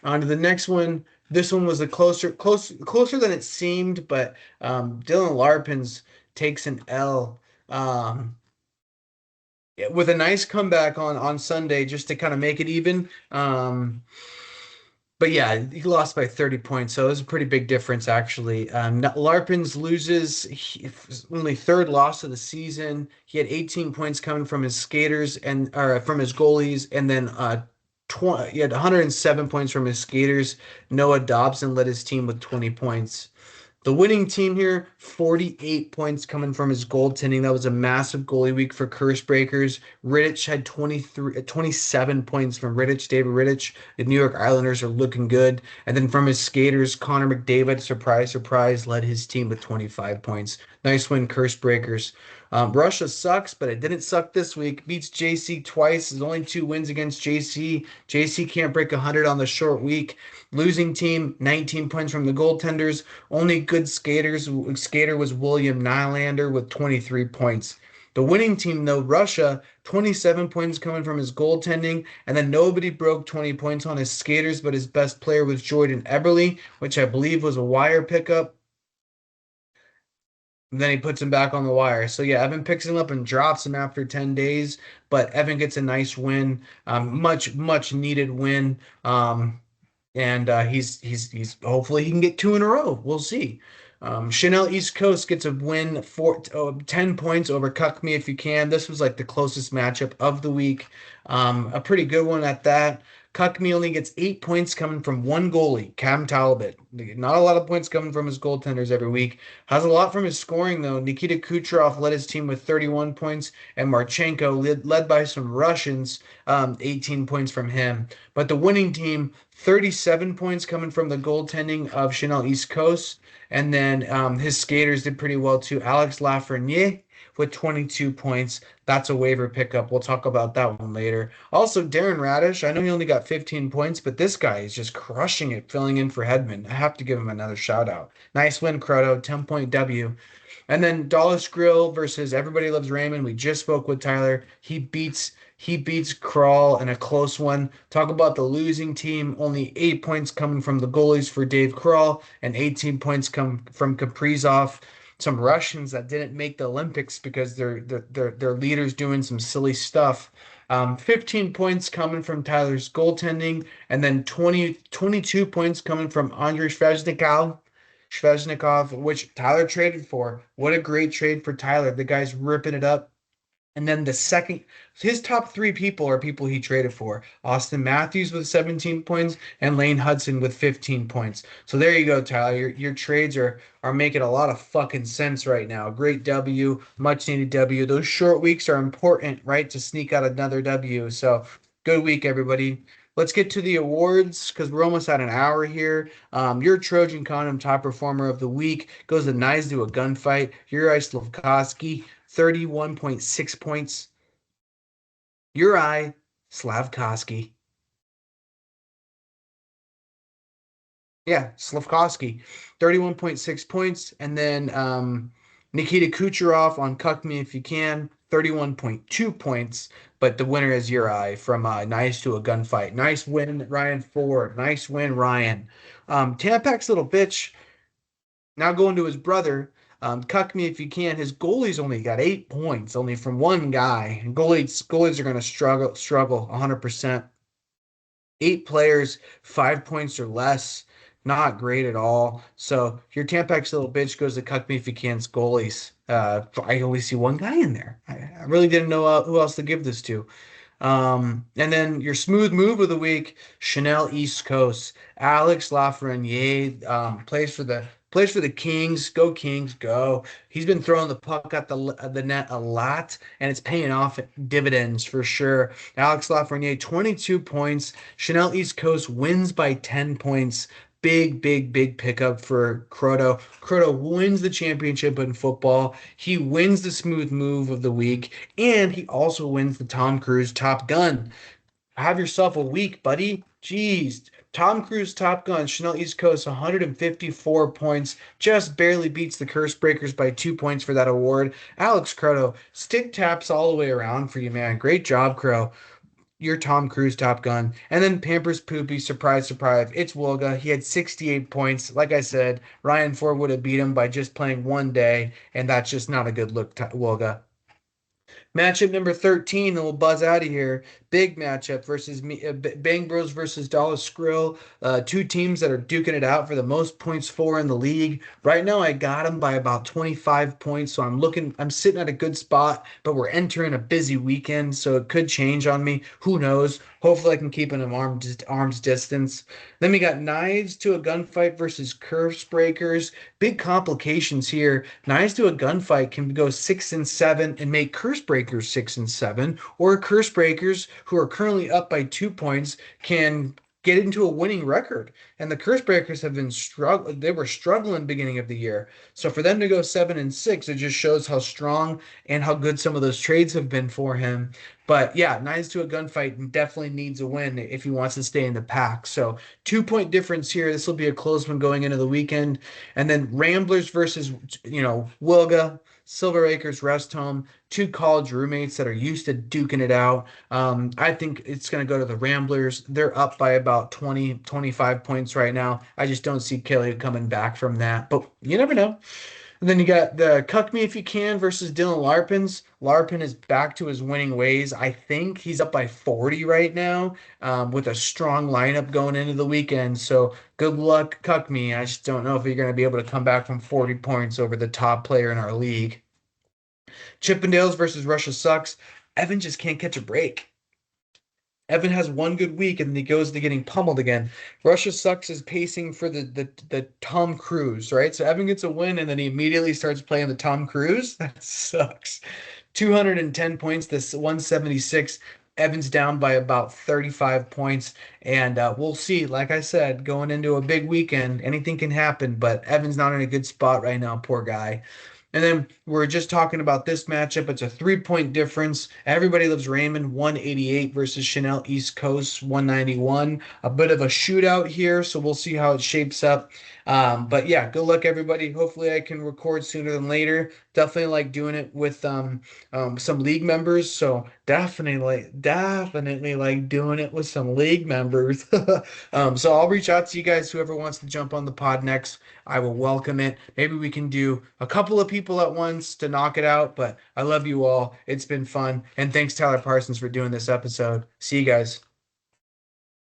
On to the next one. This one was a closer than it seemed, but Dylan Larpins takes an L. Um, with a nice comeback on Sunday just to kind of make it even. But yeah, he lost by 30 points, so it was a pretty big difference actually. Larpins loses only third loss of the season. He had 18 points coming from his skaters and or from his goalies, and then 20, he had 107 points from his skaters. Noah Dobson led his team with 20 points. The winning team here, 48 points coming from his goaltending. That was a massive goalie week for Curse Breakers. Rittich had 27 points from Rittich, David Rittich. The New York Islanders are looking good. And then from his skaters, Connor McDavid, surprise, surprise, led his team with 25 points. Nice win, Curse Breakers. Russia sucks, but it didn't suck this week. Beats JC twice. There's only 2 wins against JC. JC can't break 100 on the short week. Losing team, 19 points from the goaltenders. Only good skater was William Nylander with 23 points. The winning team, though, Russia, 27 points coming from his goaltending, and then nobody broke 20 points on his skaters, but his best player was Jordan Eberle, which I believe was a wire pickup. And then he puts him back on the wire. So yeah, Evan picks him up and drops him after 10 days, but Evan gets a nice win, much needed win. And he's hopefully he can get two in a row. We'll see. Chanel East Coast gets a win for 10 points over Cuck Me If You Can. This was like the closest matchup of the week. A pretty good one at that. Cuck Me only gets 8 points coming from one goalie, Cam Talbot. Not a lot of points coming from his goaltenders every week. Has a lot from his scoring, though. Nikita Kucherov led his team with 31 points, and Marchenko, led by some Russians, 18 points from him. But the winning team, 37 points coming from the goaltending of Chanel East Coast. And then his skaters did pretty well too. Alex Lafreniere with 22 points. That's a waiver pickup. We'll talk about that one later. Also, Darren Radish. I know he only got 15 points, but this guy is just crushing it, filling in for Hedman. I have to give him another shout out. Nice win, Croto. 10-point W. And then Dallas Grill versus Everybody Loves Raymond. We just spoke with Tyler. He beats Crawl in a close one. Talk about the losing team. Only 8 points coming from the goalies for Dave Crawl, and 18 points come from Kaprizov. Some Russians that didn't make the Olympics because their leaders doing some silly stuff. 15 points coming from Tyler's goaltending, and then 22 points coming from Andrei Svechnikov, which Tyler traded for. What a great trade for Tyler. The guy's ripping it up. And then his top three people are people he traded for. Austin Matthews with 17 points and Lane Hudson with 15 points. So there you go, Tyler. Your trades are making a lot of fucking sense right now. Great W, much needed W. Those short weeks are important, right? To sneak out another W. So good week, everybody. Let's get to the awards because we're almost at an hour here. Your Trojan Condom top performer of the week goes to Knives to a Gunfight. Yuri Slavkovsky, 31.6 points. Uri Slavkovsky. Yeah, Slavkovsky, 31.6 points. And then Nikita Kucherov on Cuck Me If You Can, 31.2 points. But the winner is Uri from Nice to a Gunfight. Nice win, Ryan Ford. Nice win, Ryan. Tampak's little bitch now going to his brother. Cuck Me If You Can. His goalie's only got 8 points, only from one guy. And goalies are going to struggle 100%. 8 players, 5 points or less. Not great at all. So your Tampax little bitch goes to Cuck Me If You Can's goalies. I only see one guy in there. I really didn't know who else to give this to. And then your smooth move of the week, Chanel East Coast. Alex Lafreniere plays for the Kings. Go Kings, go. He's been throwing the puck at the net a lot, and it's paying off dividends for sure. Alex Lafreniere, 22 points. Chanel East Coast wins by 10 points. Big pickup for Croto. Croto wins the championship in football. He wins the smooth move of the week, and he also wins the Tom Cruise Top Gun. Have yourself a week, buddy. Jeez. Tom Cruise, Top Gun, Chanel East Coast, 154 points, just barely beats the Curse Breakers by 2 points for that award. Alex Croto, stick taps all the way around for you, man. Great job, Crow. You're Tom Cruise, Top Gun. And then Pampers Poopy, surprise, surprise. It's Wilga. He had 68 points. Like I said, Ryan Ford would have beat him by just playing one day, and that's just not a good look, Wilga. Matchup number 13, and we'll buzz out of here. Big matchup versus me, Bang Bros versus Dollar Skrill. Two teams that are duking it out for the most points for in the league. Right now, I got them by about 25 points, so I'm sitting at a good spot, but we're entering a busy weekend, so it could change on me. Who knows? Hopefully, I can keep an arm's distance. Then we got Knives to a Gunfight versus Curse Breakers. Big complications here. Knives to a Gunfight can go 6-7 and make Curse Breakers 6-7, or Curse Breakers, who are currently up by 2 points, can get into a winning record. And the Curse Breakers have been struggling. They were struggling beginning of the year. So for them to go 7-6, it just shows how strong and how good some of those trades have been for him. But yeah, Knives to a Gunfight definitely needs a win if he wants to stay in the pack. So 2 point difference here. This will be a close one going into the weekend. And then Ramblers versus, Wilga, Silver Acres Rest Home, two college roommates that are used to duking it out. I think it's going to go to the Ramblers. They're up by about 20, 25 points right now. I just don't see Kelly coming back from that, but you never know. And then you got the Cuck Me If You Can versus Dylan Larpins. Larpin is back to his winning ways. I think he's up by 40 right now, with a strong lineup going into the weekend. So good luck, Cuck Me. I just don't know if you're going to be able to come back from 40 points over the top player in our league. Chippendales versus Russia Sucks. Evan just can't catch a break. Evan has one good week and then he goes to getting pummeled again. Russia Sucks is pacing for the Tom Cruise, right? So Evan gets a win and then he immediately starts playing the Tom Cruise. That sucks. 210 points, this 176. Evan's down by about 35 points. And we'll see. Like I said, going into a big weekend, anything can happen, but Evan's not in a good spot right now, poor guy. And then we're just talking about this matchup. It's a 3 point difference. Everybody loves Raymond, 188 versus Chanel East Coast, 191. A bit of a shootout here, so we'll see how it shapes up. But yeah, good luck, everybody. Hopefully, I can record sooner than later. Definitely like doing it with some league members. So definitely like doing it with some league members. So I'll reach out to you guys, whoever wants to jump on the pod next. I will welcome it. Maybe we can do a couple of people at once to knock it out, but I love you all. It's been fun. And thanks, Tyler Parsons, for doing this episode. See you guys.